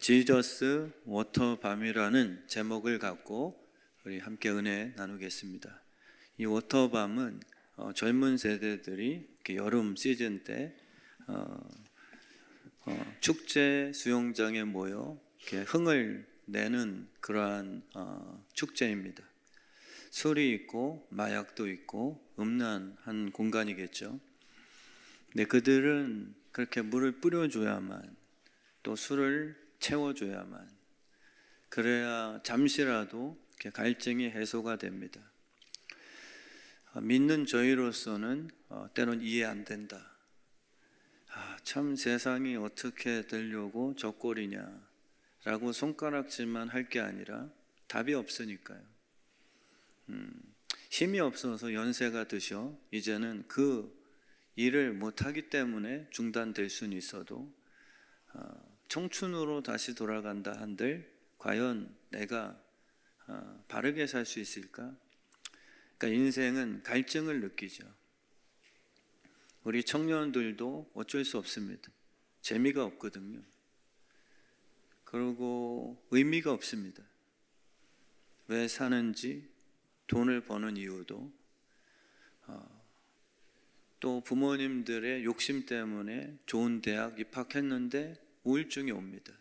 지저스 워터밤이라는 제목을 갖고 우리 함께 은혜 나누겠습니다. 이 워터밤은 젊은 세대들이 이렇게 여름 시즌 때 축제 수영장에 모여 이렇게 흥을 내는 그러한 축제입니다. 술이 있고 마약도 있고 음란한 공간이겠죠. 근데 그들은 그렇게 물을 뿌려줘야만 또 술을 채워줘야만 그래야 잠시라도 이렇게 갈증이 해소가 됩니다. 믿는 저희로서는 때론 이해 안 된다. 참 세상이 어떻게 되려고 저 꼴이냐 라고 손가락질만 할 게 아니라 답이 없으니까요. 힘이 없어서 연세가 드셔 이제는 그 일을 못하기 때문에 중단될 수는 있어도 청춘으로 다시 돌아간다 한들 과연 내가 바르게 살 수 있을까? 그러니까 인생은 갈증을 느끼죠. 우리 청년들도 어쩔 수 없습니다. 재미가 없거든요. 그리고 의미가 없습니다. 왜 사는지, 돈을 버는 이유도 또 부모님들의 욕심 때문에 좋은 대학 입학했는데 우울증이 옵니다.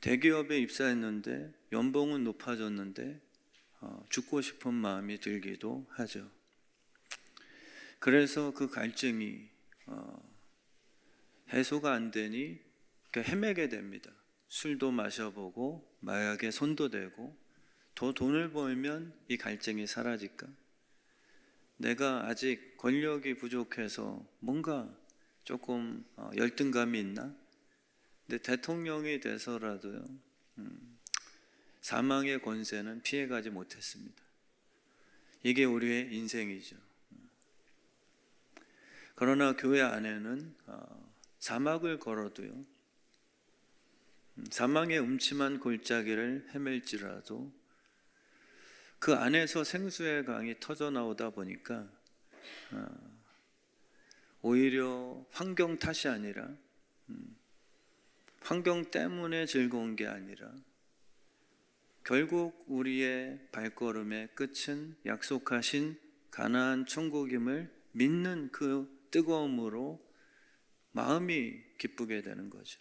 대기업에 입사했는데 연봉은 높아졌는데 죽고 싶은 마음이 들기도 하죠. 그래서 그 갈증이 해소가 안 되니 헤매게 됩니다. 술도 마셔보고 마약에 손도 대고 더 돈을 벌면 이 갈증이 사라질까? 내가 아직 권력이 부족해서 뭔가 조금 열등감이 있나? 근데 대통령이 돼서라도요, 사망의 권세는 피해가지 못했습니다. 이게 우리의 인생이죠. 그러나 교회 안에는 사막을 걸어도요, 사망의 음침한 골짜기를 헤맬지라도 그 안에서 생수의 강이 터져 나오다 보니까 오히려 환경 탓이 아니라 환경 때문에 즐거운 게 아니라 결국 우리의 발걸음의 끝은 약속하신 가나안 천국임을 믿는 그 뜨거움으로 마음이 기쁘게 되는 거죠.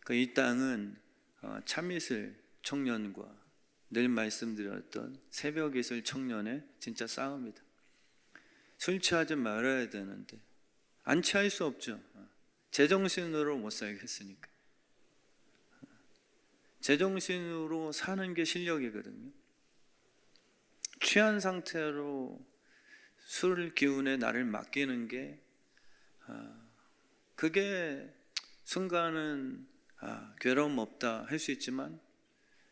그러니까 이 땅은 참이슬 청년과 늘 말씀드렸던 새벽 이슬 청년의 진짜 싸움이다. 술 취하지 말아야 되는데 안 취할 수 없죠. 제정신으로 못 살겠으니까. 제정신으로 사는 게 실력이거든요. 취한 상태로 술 기운에 나를 맡기는 게 그게 순간은 괴로움 없다 할 수 있지만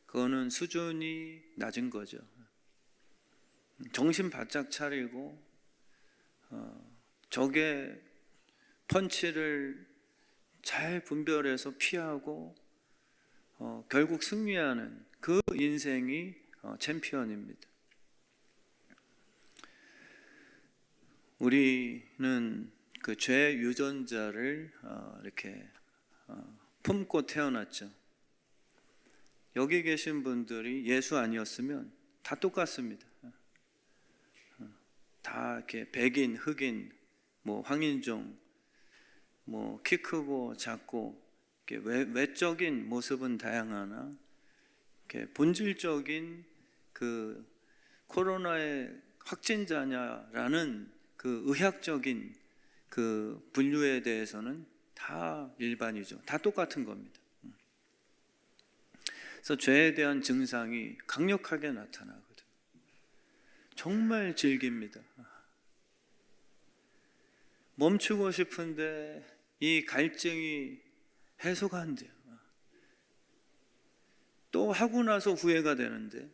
그거는 수준이 낮은 거죠. 정신 바짝 차리고 적의 펀치를 잘 분별해서 피하고 결국 승리하는 그 인생이 챔피언입니다. 우리는 그 죄 유전자를 이렇게 품고 태어났죠. 여기 계신 분들이 예수 아니었으면 다 똑같습니다. 다 이렇게 백인, 흑인, 황인종, 키 크고 작고 이렇게 외적인 모습은 다양하나 이렇게 본질적인 그 코로나의 확진자냐라는 그 의학적인 그 분류에 대해서는 다 일반이죠. 다 똑같은 겁니다. 그래서 죄에 대한 증상이 강력하게 나타나거든요. 정말 즐깁니다. 멈추고 싶은데 이 갈증이 해소가 안 돼요. 또 하고 나서 후회가 되는데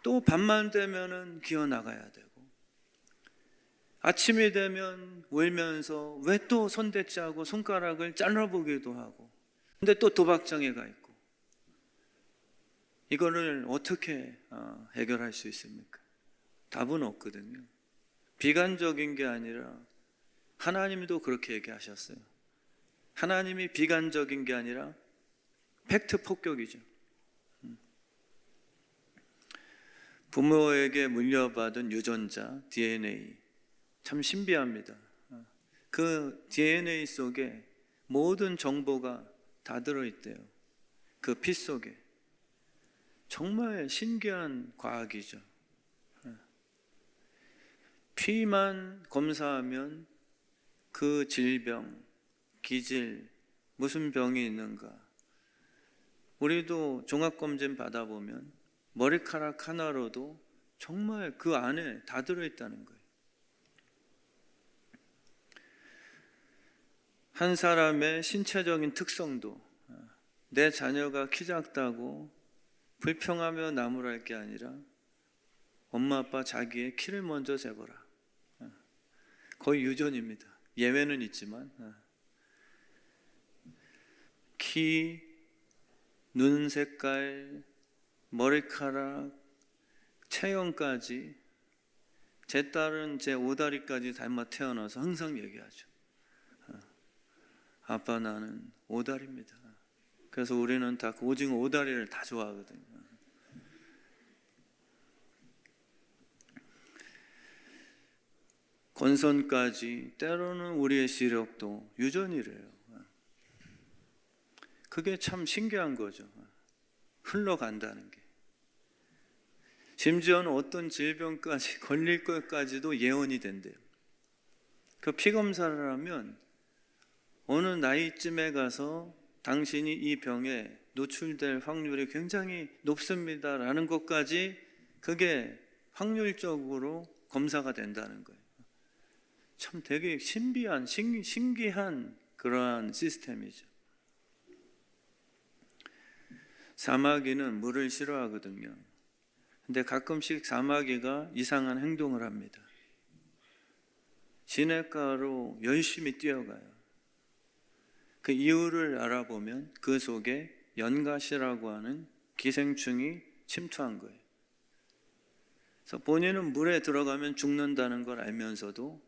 또 밤만 되면은 기어 나가야 되고 아침이 되면 울면서 왜 또 손대자고 손가락을 잘라보기도 하고 근데 또 도박장에 가 있고 이거를 어떻게 해결할 수 있습니까? 답은 없거든요. 비관적인 게 아니라 하나님도 그렇게 얘기하셨어요. 하나님이 비관적인 게 아니라 팩트 폭격이죠. 부모에게 물려받은 유전자 DNA 참 신비합니다. 그 DNA 속에 모든 정보가 다 들어있대요. 그 피 속에. 정말 신기한 과학이죠. 피만 검사하면 그 질병, 기질, 무슨 병이 있는가. 우리도 종합검진 받아보면 머리카락 하나로도 정말 그 안에 다 들어있다는 거예요. 한 사람의 신체적인 특성도 내 자녀가 키 작다고 불평하며 나무랄 게 아니라 엄마 아빠 자기의 키를 먼저 재보라. 거의 유전입니다. 예외는 있지만 키, 눈 색깔, 머리카락, 체형까지 제 딸은 제 오다리까지 닮아 태어나서 항상 얘기하죠. 아빠 나는 오다리입니다. 그래서 우리는 다 그 오징어 오다리를 다 좋아하거든요. 건선까지 때로는 우리의 시력도 유전이래요. 그게 참 신기한 거죠. 흘러간다는 게. 심지어는 어떤 질병까지 걸릴 것까지도 예언이 된대요. 그 피검사를 하면 어느 나이쯤에 가서 당신이 이 병에 노출될 확률이 굉장히 높습니다라는 것까지 그게 확률적으로 검사가 된다는 거예요. 참 되게 신기한 그러한 시스템이죠. 사마귀는 물을 싫어하거든요. 근데 가끔씩 사마귀가 이상한 행동을 합니다. 시냇가로 열심히 뛰어가요. 그 이유를 알아보면 그 속에 연가시라고 하는 기생충이 침투한 거예요. 그래서 본인은 물에 들어가면 죽는다는 걸 알면서도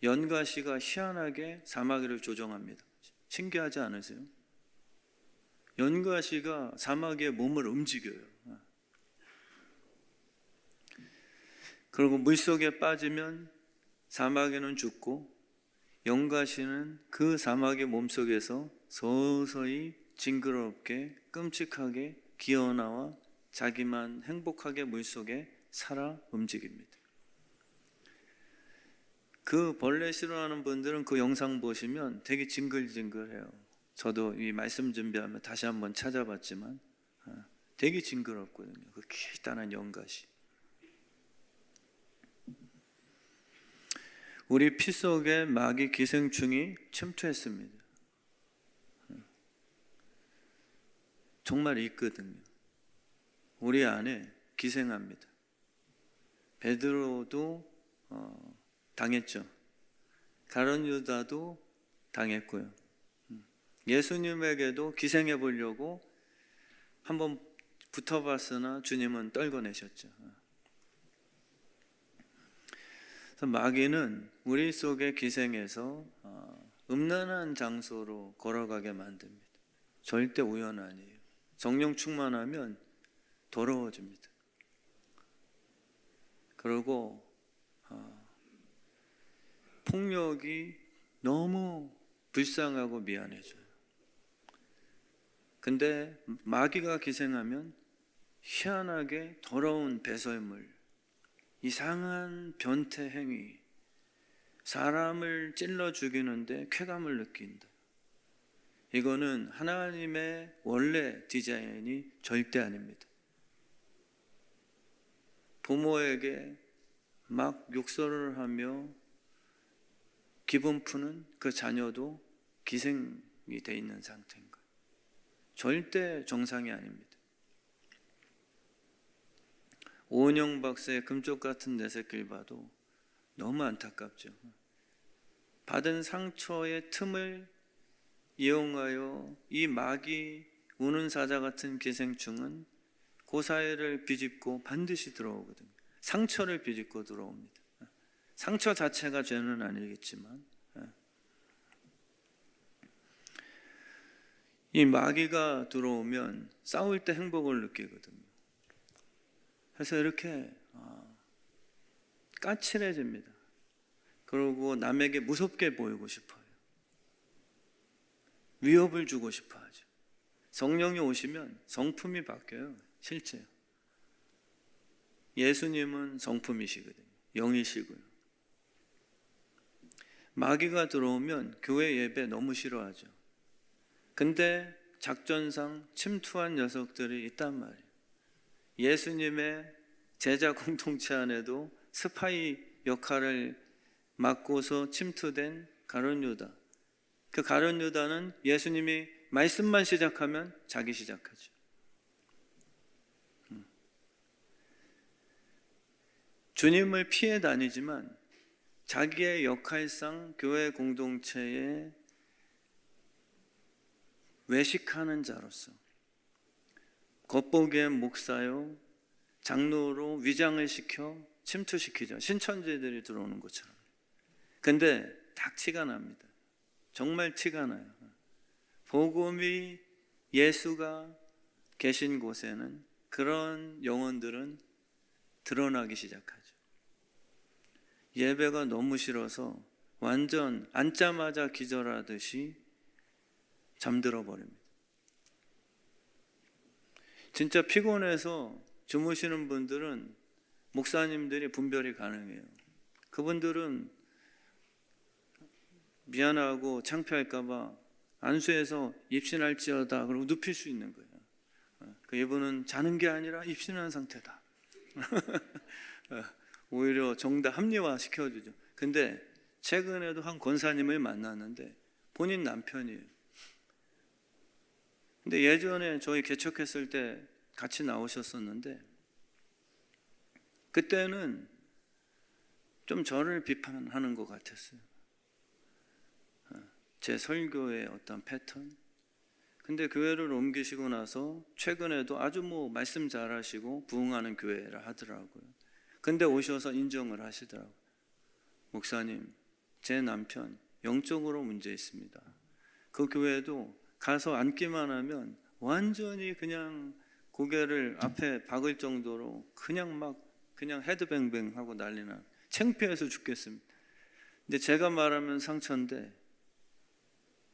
연가시가 희한하게 사마귀를 조종합니다. 신기하지 않으세요? 연가시가 사마귀의 몸을 움직여요. 그리고 물속에 빠지면 사마귀는 죽고 연가시는 그 사마귀 몸속에서 서서히 징그럽게 끔찍하게 기어나와 자기만 행복하게 물속에 살아 움직입니다. 그 벌레 싫어하는 분들은 그 영상 보시면 되게 징글징글해요. 저도 이 말씀 준비하면 다시 한번 찾아봤지만 되게 징그럽거든요. 그 길다란 연가시. 우리 피 속에 마귀 기생충이 침투했습니다. 정말 있거든요. 우리 안에 기생합니다. 베드로도 당했죠. 가룟 유다도 당했고요. 예수님에게도 기생해 보려고 한번 붙어봤으나 주님은 떨궈내셨죠. 그래서 마귀는 우리 속에 기생해서 음란한 장소로 걸어가게 만듭니다. 절대 우연 아니에요. 성령 충만하면 더러워집니다. 그리고 폭력이 너무 불쌍하고 미안해져요. 근데 마귀가 기생하면 희한하게 더러운 배설물, 이상한 변태 행위, 사람을 찔러 죽이는데 쾌감을 느낀다. 이거는 하나님의 원래 디자인이 절대 아닙니다. 부모에게 막 욕설을 하며 기분 푸는 그 자녀도 기생이 돼 있는 상태인 거예요. 절대 정상이 아닙니다. 오은영 박사의 금쪽 같은 내 새끼를 봐도 너무 안타깝죠. 받은 상처의 틈을 이용하여 이 마귀 우는 사자 같은 기생충은 그 사회를 비집고 반드시 들어오거든요. 상처를 비집고 들어옵니다. 상처 자체가 죄는 아니겠지만 이 마귀가 들어오면 싸울 때 행복을 느끼거든요. 그래서 이렇게 까칠해집니다. 그리고 남에게 무섭게 보이고 싶어요. 위협을 주고 싶어 하죠. 성령이 오시면 성품이 바뀌어요. 실제요. 예수님은 성품이시거든요. 영이시고요. 마귀가 들어오면 교회 예배 너무 싫어하죠. 근데 작전상 침투한 녀석들이 있단 말이에요. 예수님의 제자 공동체 안에도 스파이 역할을 맡고서 침투된 가룟 유다. 그 가룟 유다는 예수님이 말씀만 시작하면 자기 시작하죠. 주님을 피해 다니지만 자기의 역할상 교회 공동체에 외식하는 자로서 겉보기엔 목사요, 장로로 위장을 시켜 침투시키죠. 신천지들이 들어오는 것처럼. 근데 딱 티가 납니다. 정말 티가 나요. 복음이 예수가 계신 곳에는 그런 영혼들은 드러나기 시작하죠. 예배가 너무 싫어서 완전 앉자마자 기절하듯이 잠들어 버립니다. 진짜 피곤해서 주무시는 분들은 목사님들이 분별이 가능해요. 그분들은 미안하고 창피할까 봐 안수해서 입신할지어다 그러고 눕힐 수 있는 거예요. 그 이분은 자는 게 아니라 입신한 상태다. 오히려 정답 합리화 시켜주죠. 근데 최근에도 한 권사님을 만났는데 본인 남편이에요. 근데 예전에 저희 개척했을 때 같이 나오셨었는데 그때는 좀 저를 비판하는 것 같았어요. 제 설교의 어떤 패턴. 근데 교회를 옮기시고 나서 최근에도 아주 말씀 잘하시고 부흥하는 교회라 하더라고요. 근데 오셔서 인정을 하시더라고요. 목사님, 제 남편 영적으로 문제 있습니다. 그 교회도 가서 앉기만 하면 완전히 그냥 고개를 앞에 박을 정도로 그냥 헤드뱅뱅 하고 난리나 창피해서 죽겠습니다. 근데 제가 말하면 상처인데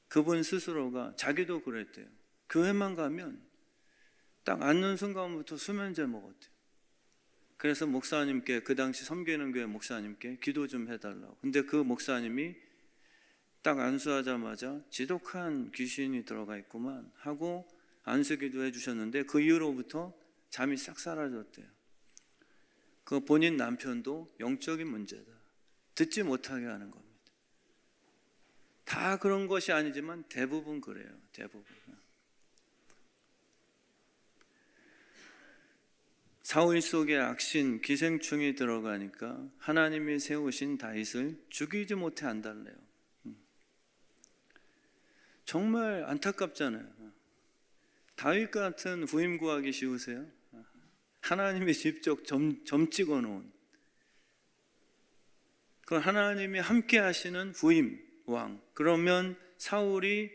그분 스스로가 자기도 그랬대요. 교회만 가면 딱 앉는 순간부터 수면제 먹었대요. 그래서 목사님께, 그 당시 섬기는 교회 목사님께 기도 좀 해달라고. 근데 그 목사님이 딱 안수하자마자 지독한 귀신이 들어가 있구만 하고 안수기도 해주셨는데 그 이후로부터 잠이 싹 사라졌대요. 그 본인 남편도 영적인 문제다. 듣지 못하게 하는 겁니다. 다 그런 것이 아니지만 대부분 그래요. 대부분. 사울 속에 악신 기생충이 들어가니까 하나님이 세우신 다윗을 죽이지 못해 안달래요. 정말 안타깝잖아요. 다윗 같은 부임 구하기 쉬우세요? 하나님이 직접 점 찍어놓은 그 하나님이 함께 하시는 부임 왕. 그러면 사울이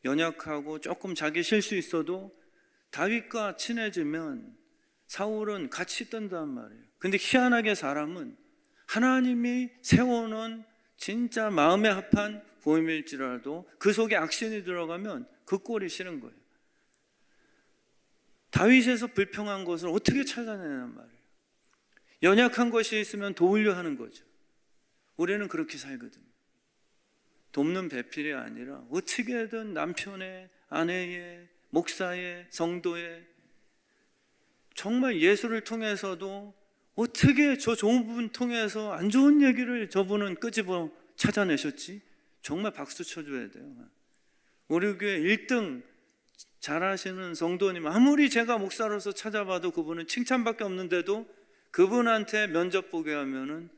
연약하고 조금 자기 실수 있어도 다윗과 친해지면 사울은 같이 뜬단 말이에요. 근데 희한하게 사람은 하나님이 세워놓은 진짜 마음에 합한 부임일지라도 그 속에 악신이 들어가면 그 꼴이 싫은 거예요. 다윗에서 불평한 것을 어떻게 찾아내냔 말이에요. 연약한 것이 있으면 도우려 하는 거죠. 우리는 그렇게 살거든요. 돕는 배필이 아니라 어떻게든 남편의, 아내의, 목사의, 성도의 정말 예수를 통해서도 어떻게 저 좋은 부분 통해서 안 좋은 얘기를 저분은 끄집어 찾아내셨지? 정말 박수 쳐줘야 돼요. 우리 교회 1등 잘하시는 성도님 아무리 제가 목사로서 찾아봐도 그분은 칭찬밖에 없는데도 그분한테 면접 보게 하면은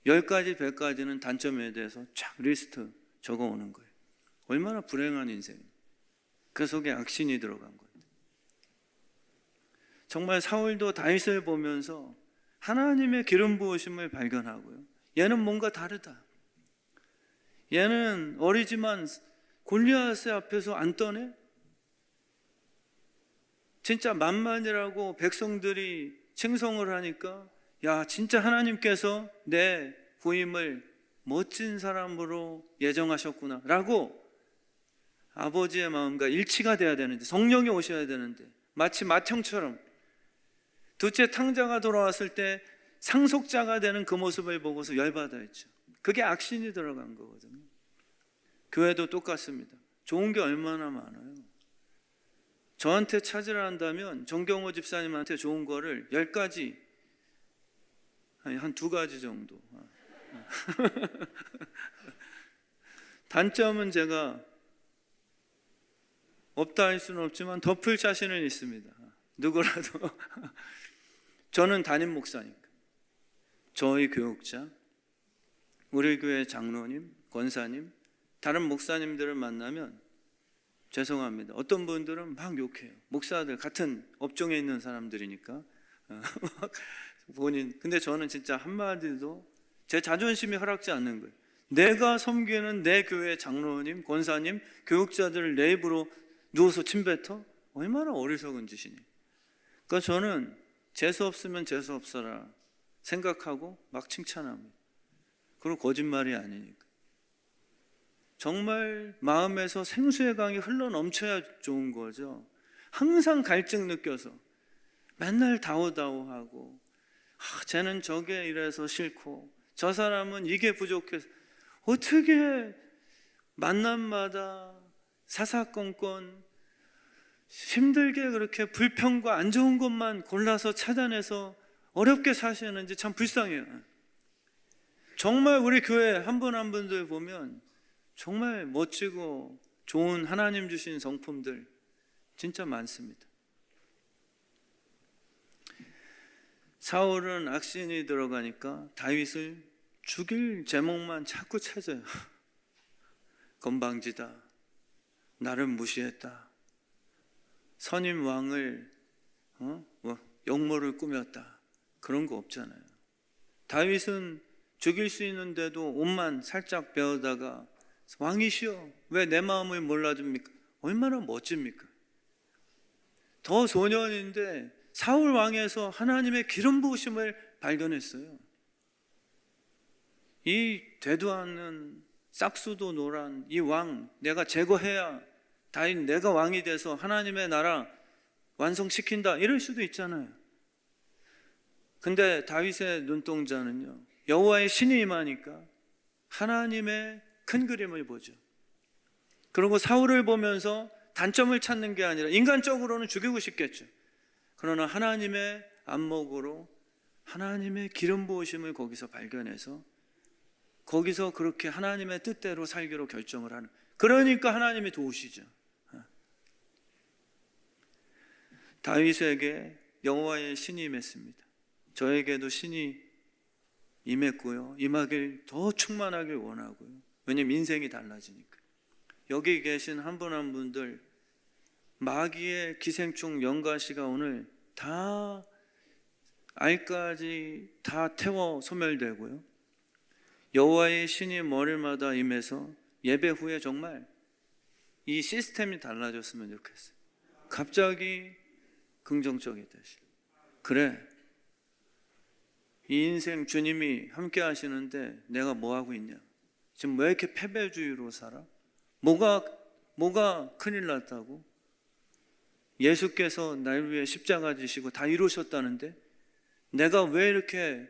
10가지, 100가지는 단점에 대해서 쫙 리스트 적어오는 거예요. 얼마나 불행한 인생. 그 속에 악신이 들어간 거예요. 정말 사울도 다윗을 보면서 하나님의 기름 부으심을 발견하고요. 얘는 뭔가 다르다. 얘는 어리지만 골리앗의 앞에서 안 떠네? 진짜 만만이라고 백성들이 칭송을 하니까 야, 진짜 하나님께서 내 부임을 멋진 사람으로 예정하셨구나 라고 아버지의 마음과 일치가 돼야 되는데, 성령이 오셔야 되는데, 마치 맏형처럼 둘째 탕자가 돌아왔을 때 상속자가 되는 그 모습을 보고서 열받아 했죠. 그게 악신이 들어간 거거든요. 교회도 똑같습니다. 좋은 게 얼마나 많아요. 저한테 찾으라 한다면 정경호 집사님한테 좋은 거를 10가지, 아니 한 2가지 정도. 단점은 제가 없다 할 수는 없지만 덮을 자신은 있습니다. 누구라도. 저는 담임 목사니까. 저희 교육자, 우리 교회 장로님, 권사님, 다른 목사님들을 만나면 죄송합니다. 어떤 분들은 막 욕해요. 목사들 같은 업종에 있는 사람들이니까 본인. 근데 저는 진짜 한마디도 제 자존심이 허락지 않는 거예요. 내가 섬기는 내 교회 장로님, 권사님, 교육자들을 내 입으로 누워서 침뱉어? 얼마나 어리석은 짓이니. 그러니까 저는 재수 없으면 재수 없어라 생각하고 막 칭찬합니다. 그리고 거짓말이 아니니까. 정말 마음에서 생수의 강이 흘러 넘쳐야 좋은 거죠. 항상 갈증 느껴서 맨날 다오다오하고, 쟤는 저게 이래서 싫고 저 사람은 이게 부족해서, 어떻게 만남마다 사사건건 힘들게 그렇게 불평과 안 좋은 것만 골라서 찾아내서 어렵게 사시는지 참 불쌍해요. 정말 우리 교회 한 분 한 분들 보면 정말 멋지고 좋은 하나님 주신 성품들 진짜 많습니다. 사울은 악신이 들어가니까 다윗을 죽일 제목만 자꾸 찾아요. 건방지다, 나를 무시했다, 선임 왕을 역모를 꾸몄다, 그런 거 없잖아요. 다윗은 죽일 수 있는데도 옷만 살짝 베어다가 왕이시여 왜 내 마음을 몰라줍니까? 얼마나 멋집니까? 더 소년인데 사울 왕에서 하나님의 기름 부으심을 발견했어요. 이 되도 않는 싹수도 노란 이 왕 내가 제거해야 다윗 내가 왕이 돼서 하나님의 나라 완성시킨다, 이럴 수도 있잖아요. 근데 다윗의 눈동자는요, 여호와의 신이 임하니까 하나님의 큰 그림을 보죠. 그리고 사울을 보면서 단점을 찾는 게 아니라 인간적으로는 죽이고 싶겠죠. 그러나 하나님의 안목으로 하나님의 기름 부으심을 거기서 발견해서 거기서 그렇게 하나님의 뜻대로 살기로 결정을 하는, 그러니까 하나님이 도우시죠. 다윗에게 여호와의 신이 임했습니다. 저에게도 신이 임했고요, 임하길 더 충만하길 원하고요. 왜냐하면 인생이 달라지니까. 여기 계신 한 분 한 분들 마귀의 기생충 연가시가 오늘 다 알까지 다 태워 소멸되고요, 여호와의 신이 머리마다 임해서 예배 후에 정말 이 시스템이 달라졌으면 좋겠어요. 갑자기 긍정적이 되시. 그래, 이 인생 주님이 함께 하시는데 내가 뭐 하고 있냐? 지금 왜 이렇게 패배주의로 살아? 뭐가 큰일 났다고? 예수께서 날 위해 십자가 지시고 다 이루셨다는데 내가 왜 이렇게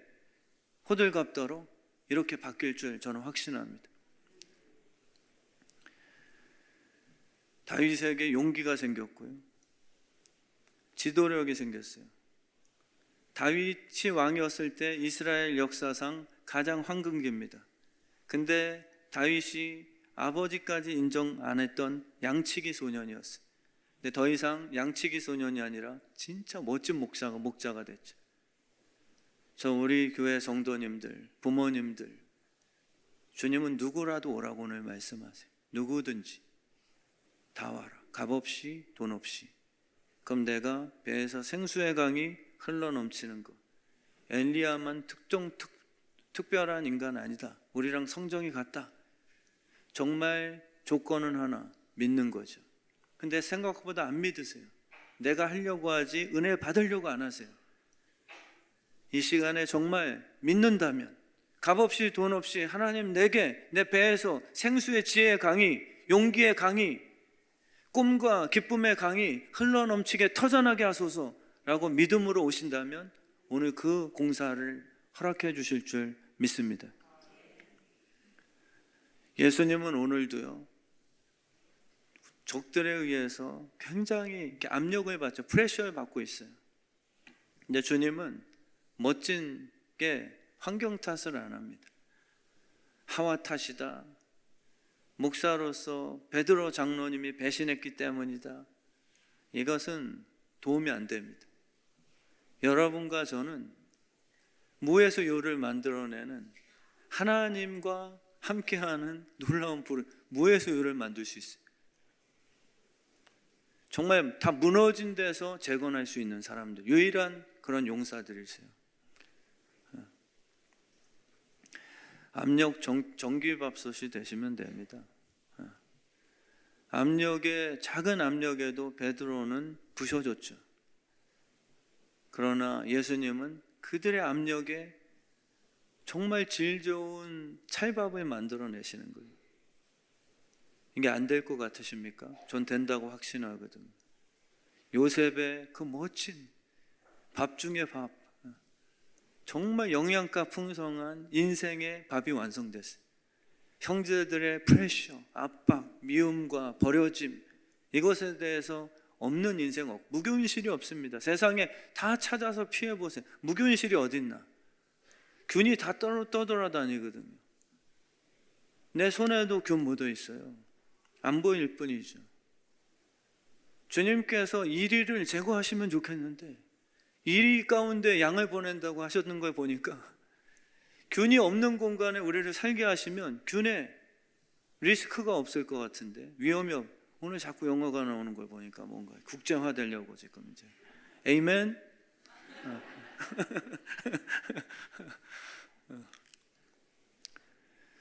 호들갑 떨어? 이렇게 바뀔 줄 저는 확신합니다. 다윗에게 용기가 생겼고요, 지도력이 생겼어요. 다윗이 왕이었을 때 이스라엘 역사상 가장 황금기입니다. 근데 다윗이 아버지까지 인정 안 했던 양치기 소년이었어요. 근데 더 이상 양치기 소년이 아니라 진짜 멋진 목자가 됐죠. 저 우리 교회 성도님들, 부모님들, 주님은 누구라도 오라고 오늘 말씀하세요. 누구든지 다 와라. 값 없이 돈 없이. 그럼 내가 배에서 생수의 강이 흘러 넘치는 것. 엘리야만 특별한 인간 아니다. 우리랑 성정이 같다. 정말 조건은 하나, 믿는 거죠. 근데 생각보다 안 믿으세요. 내가 하려고 하지 은혜 받으려고 안 하세요. 이 시간에 정말 믿는다면 값없이 돈 없이 하나님 내게 내 배에서 생수의 지혜의 강이, 용기의 강이, 꿈과 기쁨의 강이 흘러넘치게 터져나게 하소서라고 믿음으로 오신다면 오늘 그 공사를 허락해 주실 줄 믿습니다. 예수님은 오늘도요, 적들에 의해서 굉장히 압력을 받죠. 프레셔를 받고 있어요. 근데 주님은 멋진 게 환경 탓을 안 합니다. 하와 탓이다, 목사로서 베드로 장로님이 배신했기 때문이다, 이것은 도움이 안 됩니다. 여러분과 저는 무에서 요를 만들어내는 하나님과 함께하는 놀라운 불을, 무에서 요를 만들 수 있어요. 정말 다 무너진 데서 재건할 수 있는 사람들, 유일한 그런 용사들이세요. 압력 전기밥솥이 되시면 됩니다. 압력에, 작은 압력에도 베드로는 부셔졌죠. 그러나 예수님은 그들의 압력에 정말 질 좋은 찰밥을 만들어내시는 거예요. 이게 안 될 것 같으십니까? 전 된다고 확신하거든요. 요셉의 그 멋진 밥 중에 밥, 정말 영양가 풍성한 인생의 밥이 완성됐어요. 형제들의 프레셔, 압박, 미움과 버려짐, 이것에 대해서 없는 인생, 무균실이 없습니다. 세상에 다 찾아서 피해보세요. 무균실이 어딨나? 균이 다 떠돌아다니거든요. 내 손에도 균 묻어 있어요. 안 보일 뿐이죠. 주님께서 이리를 제거하시면 좋겠는데 이리 가운데 양을 보낸다고 하셨는 걸 보니까 균이 없는 공간에 우리를 살게 하시면 균에 리스크가 없을 것 같은데, 위험이 없. 오늘 자꾸 영어가 나오는 걸 보니까 뭔가 국제화 되려고 지금 이제. 에이멘.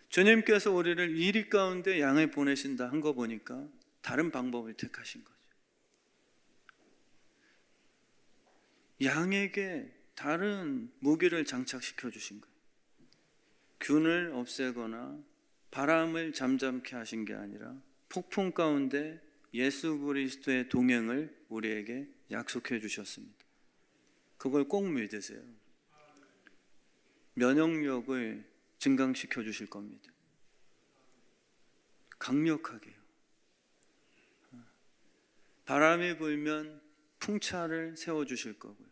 주님께서 우리를 이리 가운데 양을 보내신다 한 거 보니까 다른 방법을 택하신 거죠. 양에게 다른 무기를 장착시켜 주신 거예요. 균을 없애거나 바람을 잠잠케 하신 게 아니라 폭풍 가운데 예수 그리스도의 동행을 우리에게 약속해 주셨습니다. 그걸 꼭 믿으세요. 면역력을 증강시켜 주실 겁니다. 강력하게요. 바람이 불면 풍차를 세워 주실 거고요.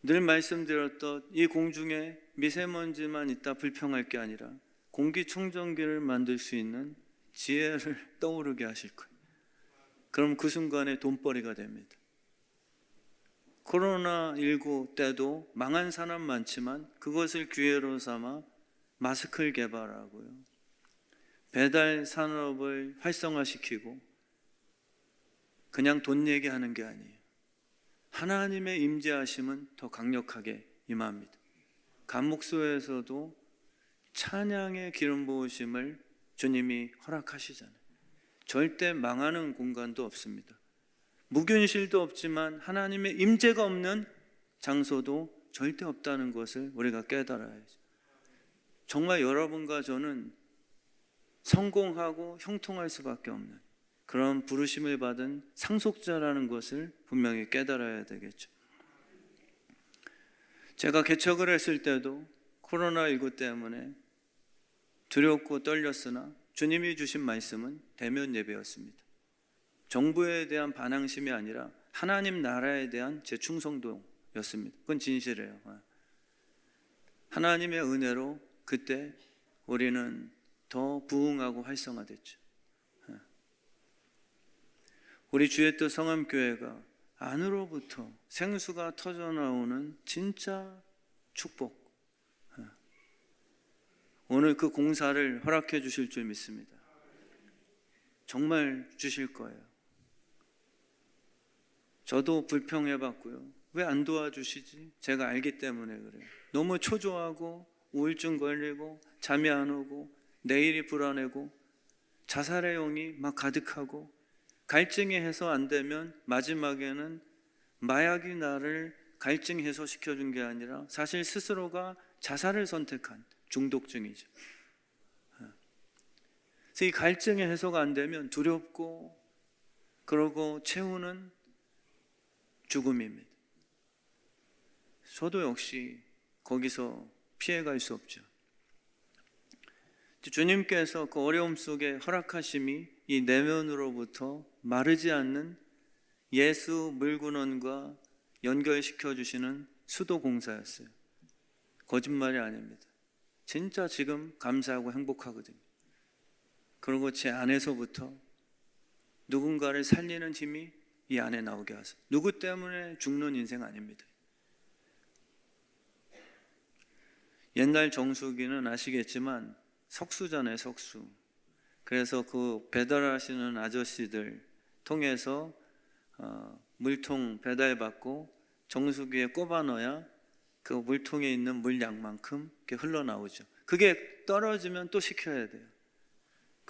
늘 말씀드렸던 이 공중에 미세먼지만 있다 불평할 게 아니라 공기청정기를 만들 수 있는 지혜를 떠오르게 하실 거예요. 그럼 그 순간에 돈벌이가 됩니다. 코로나19 때도 망한 산업 많지만 그것을 기회로 삼아 마스크를 개발하고요, 배달 산업을 활성화시키고 그냥 돈 얘기하는 게 아니에요. 하나님의 임재하심은 더 강력하게 임합니다. 감목소에서도 찬양의 기름 부으심을 주님이 허락하시잖아요. 절대 망하는 공간도 없습니다. 무균실도 없지만 하나님의 임재가 없는 장소도 절대 없다는 것을 우리가 깨달아야죠. 정말 여러분과 저는 성공하고 형통할 수밖에 없는 그런 부르심을 받은 상속자라는 것을 분명히 깨달아야 되겠죠. 제가 개척을 했을 때도 코로나19 때문에 두렵고 떨렸으나 주님이 주신 말씀은 대면 예배였습니다. 정부에 대한 반항심이 아니라 하나님 나라에 대한 제 충성도였습니다. 그건 진실이에요. 하나님의 은혜로 그때 우리는 더 부흥하고 활성화됐죠. 우리 주의 뜻 성암교회가 안으로부터 생수가 터져나오는 진짜 축복, 오늘 그 공사를 허락해 주실 줄 믿습니다. 정말 주실 거예요. 저도 불평해봤고요. 왜 안 도와주시지? 제가 알기 때문에 그래요. 너무 초조하고 우울증 걸리고 잠이 안 오고 내일이 불안하고 자살의 영이 막 가득하고 갈증이 해소 안 되면 마지막에는 마약이 나를 갈증 해소시켜준 게 아니라 사실 스스로가 자살을 선택한 중독증이죠. 그래서 이 갈증의 해소가 안 되면 두렵고 그러고 최후는 죽음입니다. 저도 역시 거기서 피해갈 수 없죠. 주님께서 그 어려움 속에 허락하심이 이 내면으로부터 마르지 않는 예수 물근원과 연결시켜 주시는 수도 공사였어요. 거짓말이 아닙니다. 진짜 지금 감사하고 행복하거든요. 그리고 제 안에서부터 누군가를 살리는 힘이 이 안에 나오게 하소. 누구 때문에 죽는 인생 아닙니다. 옛날 정수기는 아시겠지만 석수잖아요, 석수. 그래서 그 배달하시는 아저씨들 통해서 물통 배달받고 정수기에 꼽아 넣어야 그 물통에 있는 물량만큼 이렇게 흘러나오죠. 그게 떨어지면 또 식혀야 돼요.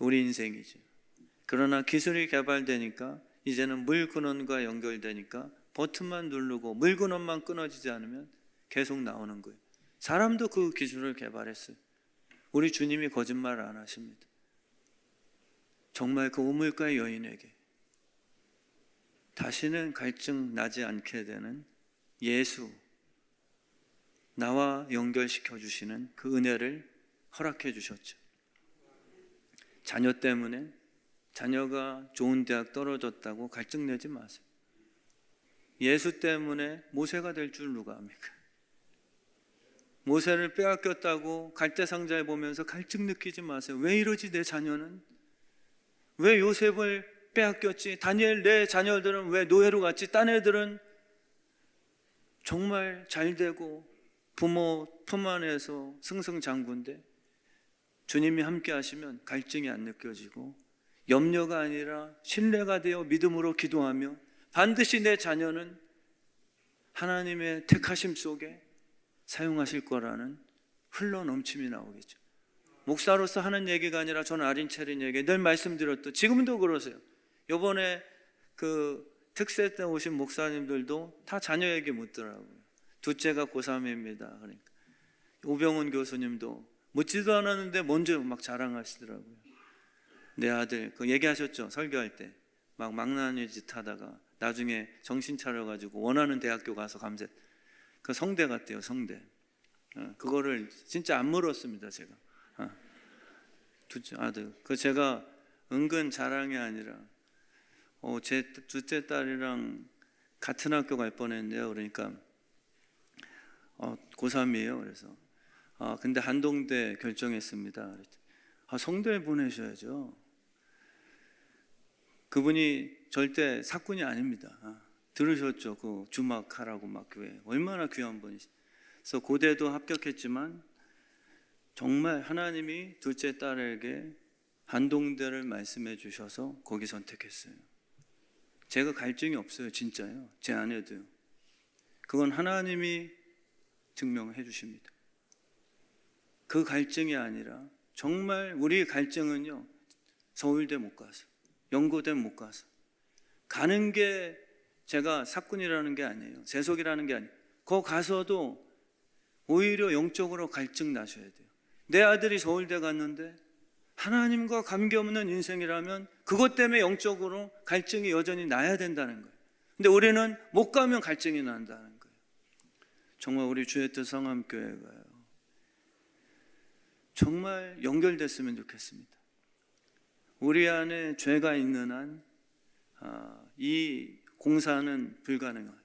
우리 인생이죠. 그러나 기술이 개발되니까 이제는 물 근원과 연결되니까 버튼만 누르고 물 근원만 끊어지지 않으면 계속 나오는 거예요. 사람도 그 기술을 개발했어요. 우리 주님이 거짓말 안 하십니다. 정말 그 우물가 여인에게 다시는 갈증 나지 않게 되는 예수, 나와 연결시켜 주시는 그 은혜를 허락해 주셨죠. 자녀 때문에 자녀가 좋은 대학 떨어졌다고 갈증 내지 마세요. 예수 때문에 모세가 될 줄 누가 압니까? 모세를 빼앗겼다고 갈대상자에 보면서 갈증 느끼지 마세요. 왜 이러지 내 자녀는? 왜 요셉을 빼앗겼지? 다니엘 내 자녀들은 왜 노예로 갔지? 딴 애들은 정말 잘 되고 부모 품 안에서 승승장구인데 주님이 함께 하시면 갈증이 안 느껴지고 염려가 아니라 신뢰가 되어 믿음으로 기도하며 반드시 내 자녀는 하나님의 택하심 속에 사용하실 거라는 흘러넘침이 나오겠죠. 목사로서 하는 얘기가 아니라 저는 아린채린에게 늘 말씀드렸던, 지금도 그러세요. 이번에 그 특세 때 오신 목사님들도 다 자녀 얘기 묻더라고요. 둘째가 고3입니다. 그러니까 오병훈 교수님도 묻지도 않았는데 먼저 막 자랑하시더라고요. 내 아들, 그 얘기하셨죠. 설교할 때 막 망나니 짓 하다가 나중에 정신 차려가지고 원하는 대학교 가서 감세. 그 성대 같대요, 성대. 그거를 진짜 안 물었습니다, 제가. 둘째 아들. 그 제가 은근 자랑이 아니라, 제 둘째 딸이랑 같은 학교 갈 뻔했는데요. 그러니까, 고3이에요. 그래서, 근데 한동대 결정했습니다. 성대에 보내셔야죠. 그분이 절대 사꾼이 아닙니다. 들으셨죠? 그 주막하라고 막 교회. 얼마나 귀한 분이시. 그래서 고대도 합격했지만 정말 하나님이 둘째 딸에게 한동대를 말씀해 주셔서 거기 선택했어요. 제가 갈증이 없어요, 진짜요. 제 아내도요. 그건 하나님이 증명해 주십니다. 그 갈증이 아니라 정말 우리 갈증은요, 서울대 못 가서, 연고대 못 가서 가는 게 제가 사꾼이라는 게 아니에요. 세속이라는 게 아니에요. 거 가서도 오히려 영적으로 갈증 나셔야 돼요. 내 아들이 서울대 갔는데 하나님과 관계없는 인생이라면 그것 때문에 영적으로 갈증이 여전히 나야 된다는 거예요. 근데 우리는 못 가면 갈증이 난다는 거예요. 정말 우리 주의 뜻 성함교회가요, 정말 연결됐으면 좋겠습니다. 우리 안에 죄가 있는 한 이 공사는 불가능해요.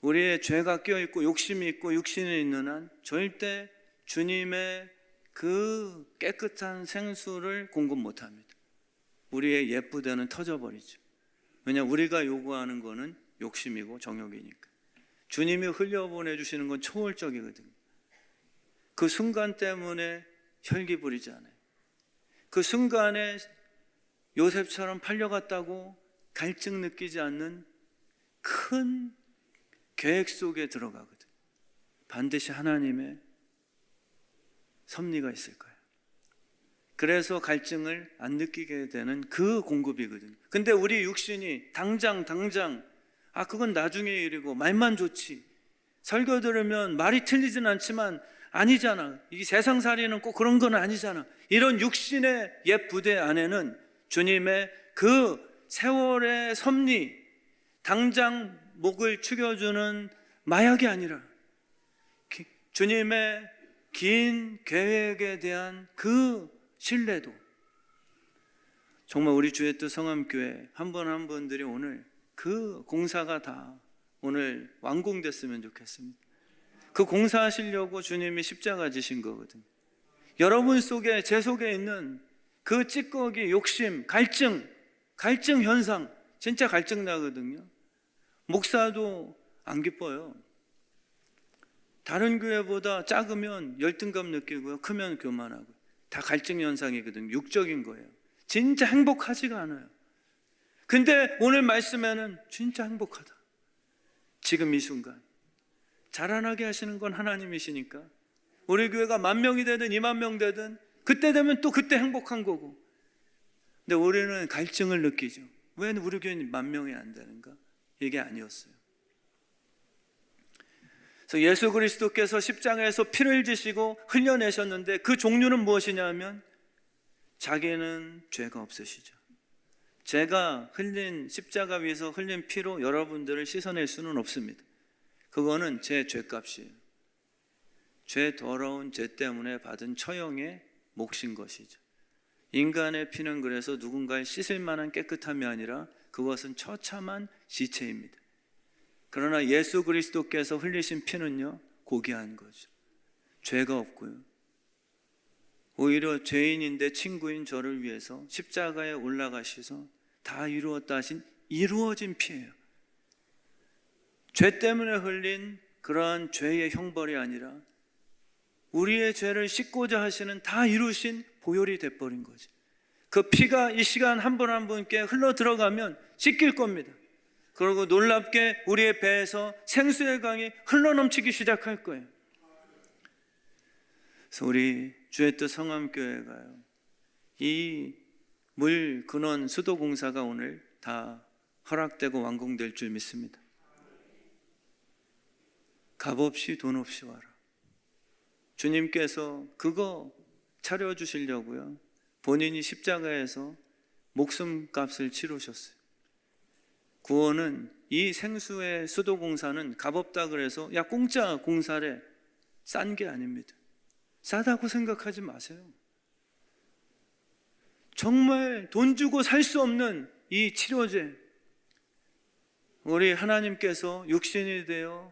우리의 죄가 껴있고 욕심이 있고 육신이 있는 한 절대 주님의 그 깨끗한 생수를 공급 못합니다. 우리의 예쁘다는 터져버리죠. 왜냐하면 우리가 요구하는 거는 욕심이고 정욕이니까. 주님이 흘려보내주시는 건 초월적이거든요. 그 순간 때문에 혈기 부리지 않아요. 그 순간에 요셉처럼 팔려갔다고 갈증 느끼지 않는 큰 계획 속에 들어가거든. 반드시 하나님의 섭리가 있을 거예요. 그래서 갈증을 안 느끼게 되는 그 공급이거든요. 근데 우리 육신이 당장 그건 나중에 일이고 말만 좋지, 설교 들으면 말이 틀리진 않지만 아니잖아, 이 세상살이는 꼭 그런 건 아니잖아, 이런 육신의 옛 부대 안에는 주님의 그 세월의 섭리, 당장 목을 축여주는 마약이 아니라 주님의 긴 계획에 대한 그 신뢰도, 정말 우리 주의 뜻 성함교회 한 분 한 분들이 오늘 그 공사가 다 오늘 완공됐으면 좋겠습니다. 그 공사하시려고 주님이 십자가 지신 거거든요. 여러분 속에, 제 속에 있는 그 찌꺼기, 욕심, 갈증 현상, 진짜 갈증 나거든요. 목사도 안 기뻐요. 다른 교회보다 작으면 열등감 느끼고요, 크면 교만하고, 다 갈증 현상이거든요. 육적인 거예요. 진짜 행복하지가 않아요. 근데 오늘 말씀에는 진짜 행복하다. 지금 이 순간 자라나게 하시는 건 하나님이시니까 우리 교회가 10,000명이 되든 20,000명 되든 그때 되면 또 그때 행복한 거고. 근데 우리는 갈증을 느끼죠. 왜 우리 교회는 10,000명이 안 되는가? 이게 아니었어요. 그래서 예수 그리스도께서 십자가에서 피를 지시고 흘려내셨는데 그 종류는 무엇이냐면 자기는 죄가 없으시죠. 제가 흘린 십자가 위에서 흘린 피로 여러분들을 씻어낼 수는 없습니다. 그거는 제 죄값이에요. 죄 더러운 죄 때문에 받은 처형의 몫인 것이죠. 인간의 피는 그래서 누군가를 씻을 만한 깨끗함이 아니라 그것은 처참한 시체입니다. 그러나 예수 그리스도께서 흘리신 피는요, 고귀한 거죠. 죄가 없고요, 오히려 죄인인데 친구인 저를 위해서 십자가에 올라가셔서 다 이루었다 하신 이루어진 피예요. 죄 때문에 흘린 그러한 죄의 형벌이 아니라 우리의 죄를 씻고자 하시는 다 이루신 보혈이 돼버린 거지. 그 피가 이 시간 한 분 한 분께 흘러 들어가면 씻길 겁니다. 그리고 놀랍게 우리의 배에서 생수의 강이 흘러넘치기 시작할 거예요. 그래서 우리 주의 뜻 성함교회가요, 이 물 근원 수도 공사가 오늘 다 허락되고 완공될 줄 믿습니다. 값없이 돈 없이 와라. 주님께서 그거 차려주시려고요, 본인이 십자가에서 목숨값을 치르셨어요. 구원은, 이 생수의 수도 공사는 값없다 그래서 야 공짜 공사래, 싼 게 아닙니다. 싸다고 생각하지 마세요. 정말 돈 주고 살 수 없는 이 치료제, 우리 하나님께서 육신이 되어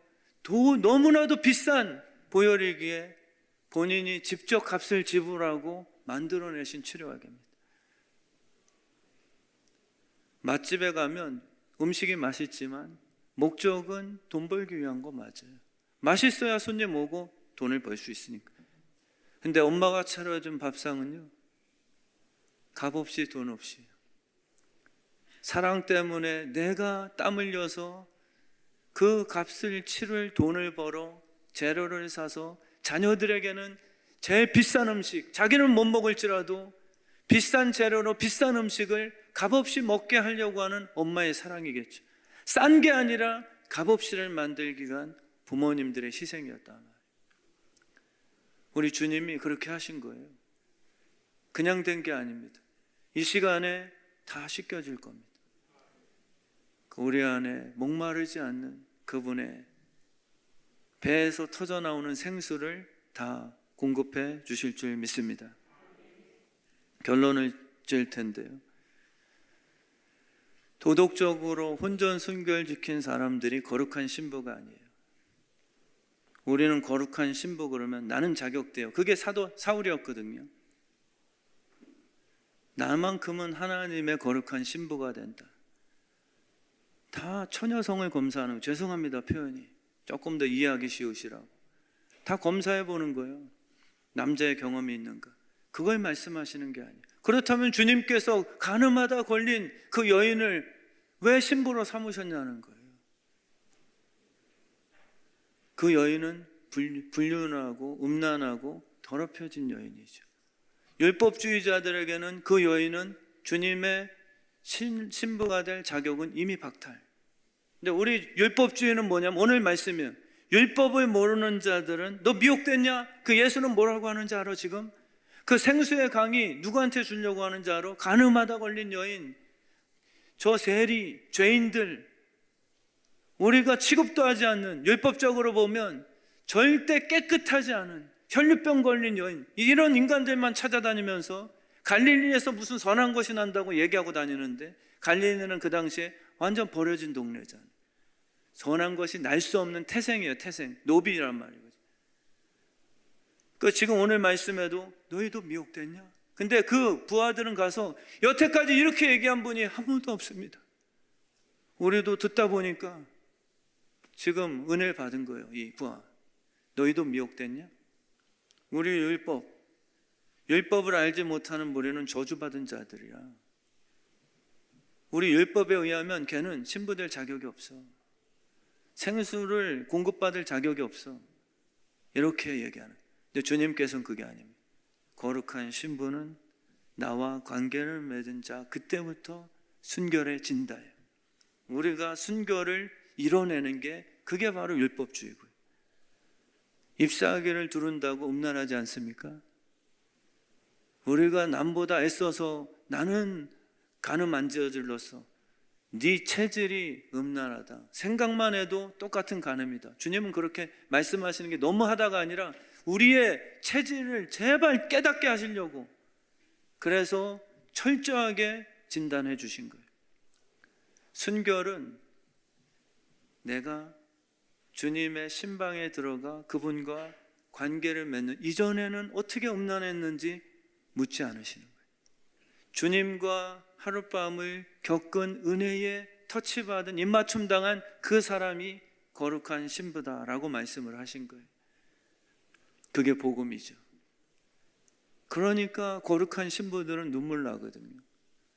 너무나도 비싼 보혈이기에 본인이 직접 값을 지불하고 만들어내신 치료약입니다. 맛집에 가면 음식이 맛있지만 목적은 돈 벌기 위한 거 맞아요. 맛있어야 손님 오고 돈을 벌 수 있으니까. 근데 엄마가 차려준 밥상은요, 값없이 돈 없이, 사랑 때문에 내가 땀 흘려서 그 값을 치를 돈을 벌어 재료를 사서 자녀들에게는 제일 비싼 음식, 자기는 못 먹을지라도 비싼 재료로 비싼 음식을 값없이 먹게 하려고 하는 엄마의 사랑이겠죠. 싼 게 아니라 값없이를 만들기 위한 부모님들의 희생이었단 말이에요. 우리 주님이 그렇게 하신 거예요. 그냥 된 게 아닙니다. 이 시간에 다 씻겨질 겁니다. 우리 안에 목마르지 않는 그분의 배에서 터져 나오는 생수를 다 공급해 주실 줄 믿습니다. 결론을 지을 텐데요, 도덕적으로 혼전 순결 지킨 사람들이 거룩한 신부가 아니에요. 우리는 거룩한 신부 그러면 나는 자격돼요. 그게 사울이었거든요. 나만큼은 하나님의 거룩한 신부가 된다. 다 처녀성을 검사하는 거예요. 죄송합니다, 표현이 조금 더 이해하기 쉬우시라고. 다 검사해 보는 거예요. 남자의 경험이 있는가, 그걸 말씀하시는 게 아니에요. 그렇다면 주님께서 가늠하다 걸린 그 여인을 왜 신부로 삼으셨냐는 거예요. 그 여인은 불륜하고 음란하고 더럽혀진 여인이죠. 율법주의자들에게는 그 여인은 주님의 신부가 될 자격은 이미 박탈. 근데 우리 율법주의는 뭐냐면 오늘 말씀이에요. 율법을 모르는 자들은 너 미혹됐냐? 그 예수는 뭐라고 하는지 알아 지금? 그 생수의 강이 누구한테 주려고 하는지 알아? 간음하다 걸린 여인, 저 세리, 죄인들, 우리가 취급도 하지 않는, 율법적으로 보면 절대 깨끗하지 않은 혈류병 걸린 여인, 이런 인간들만 찾아다니면서 갈릴리에서 무슨 선한 것이 난다고 얘기하고 다니는데, 갈릴리는 그 당시에 완전 버려진 동네잖아요. 선한 것이 날 수 없는 태생이에요. 태생, 노비란 말이거든요. 그 지금 오늘 말씀에도 너희도 미혹됐냐? 근데 그 부하들은 가서 여태까지 이렇게 얘기한 분이 한 분도 없습니다. 우리도 듣다 보니까 지금 은혜를 받은 거예요. 이 부하, 너희도 미혹됐냐? 우리 율법을 알지 못하는 무리는 저주받은 자들이야. 우리 율법에 의하면 걔는 신부될 자격이 없어. 생수를 공급받을 자격이 없어. 이렇게 얘기하는. 근데 주님께서는 그게 아닙니다. 거룩한 신부는 나와 관계를 맺은 자, 그때부터 순결해진다예요. 우리가 순결을 이뤄내는 게 그게 바로 율법주의고요. 잎사귀를 두른다고 음란하지 않습니까? 우리가 남보다 애써서 나는 간음 안 저질렀어, 네 체질이 음란하다, 생각만 해도 똑같은 간음이다. 주님은 그렇게 말씀하시는 게 너무하다가 아니라 우리의 체질을 제발 깨닫게 하시려고, 그래서 철저하게 진단해 주신 거예요. 순결은 내가 주님의 신방에 들어가 그분과 관계를 맺는 이전에는 어떻게 음란했는지 묻지 않으시는 거예요. 주님과 하룻밤을 겪은 은혜에 터치받은 입맞춤 당한 그 사람이 거룩한 신부다라고 말씀을 하신 거예요. 그게 복음이죠. 그러니까 거룩한 신부들은 눈물 나거든요.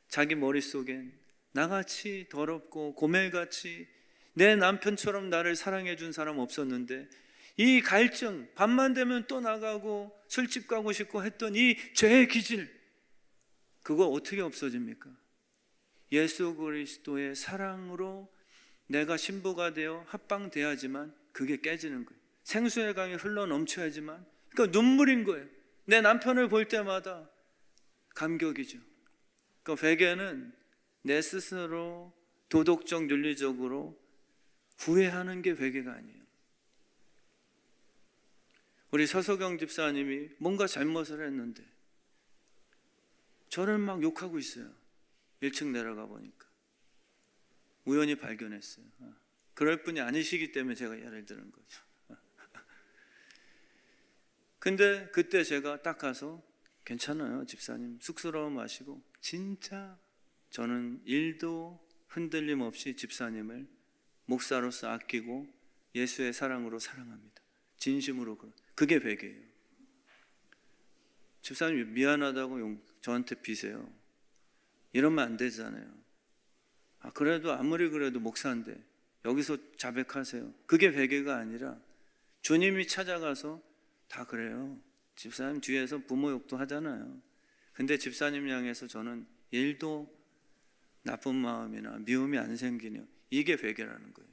자기 머릿속엔 나같이 더럽고 고멜같이 내 남편처럼 나를 사랑해 준 사람 없었는데, 이 갈증, 밤만 되면 또 나가고 술집 가고 싶고 했던 이 죄의 기질, 그거 어떻게 없어집니까? 예수 그리스도의 사랑으로 내가 신부가 되어 합방돼야지만 그게 깨지는 거예요. 생수의 강이 흘러 넘쳐야지만. 그러니까 눈물인 거예요. 내 남편을 볼 때마다 감격이죠. 그러니까 회개는 내 스스로 도덕적 윤리적으로 후회하는 게 회개가 아니에요. 우리 서석영 집사님이 뭔가 잘못을 했는데 저를 막 욕하고 있어요. 1층 내려가 보니까 우연히 발견했어요. 그럴 분이 아니시기 때문에 제가 예를 드는 거죠. 근데 그때 제가 딱 가서 괜찮아요 집사님, 쑥스러움 마시고, 진짜 저는 일도 흔들림 없이 집사님을 목사로서 아끼고 예수의 사랑으로 사랑합니다. 진심으로. 그게 회개예요. 집사님이 미안하다고 저한테 비세요. 이러면 안 되잖아요. 그래도 아무리 그래도 목사인데 여기서 자백하세요. 그게 회개가 아니라 주님이 찾아가서 다 그래요. 집사님 뒤에서 부모 욕도 하잖아요. 근데 집사님 향해서 저는 일도 나쁜 마음이나 미움이 안 생기네요. 이게 회개라는 거예요.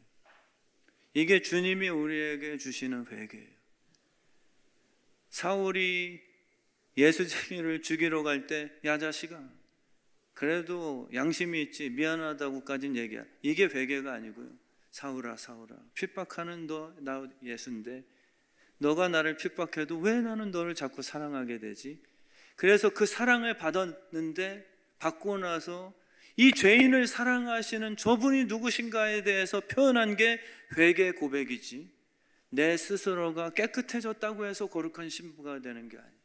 이게 주님이 우리에게 주시는 회개예요. 사울이 예수쟁이를 죽이러 갈 때, 야 자식아, 그래도 양심이 있지, 미안하다고까지는 얘기야. 이게 회개가 아니고요. 사울아 핍박하는 나 예수인데 너가 나를 핍박해도 왜 나는 너를 자꾸 사랑하게 되지? 그래서 그 사랑을 받고 나서 이 죄인을 사랑하시는 저분이 누구신가에 대해서 표현한 게 회개 고백이지, 내 스스로가 깨끗해졌다고 해서 거룩한 신부가 되는 게 아니에요.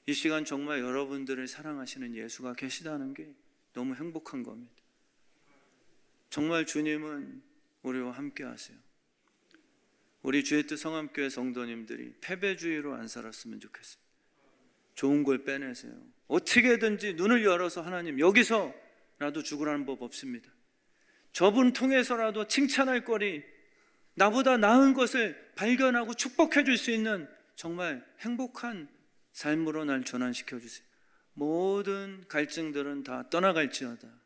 이 시간 정말 여러분들을 사랑하시는 예수가 계시다는 게 너무 행복한 겁니다. 정말 주님은 우리와 함께 하세요. 우리 주의 뜻 성함교회 성도님들이 패배주의로 안 살았으면 좋겠습니다. 좋은 걸 빼내세요. 어떻게든지 눈을 열어서 하나님, 여기서라도 죽으라는 법 없습니다. 저분 통해서라도 칭찬할 거리, 나보다 나은 것을 발견하고 축복해 줄 수 있는 정말 행복한 삶으로 날 전환시켜 주세요. 모든 갈증들은 다 떠나갈지어다.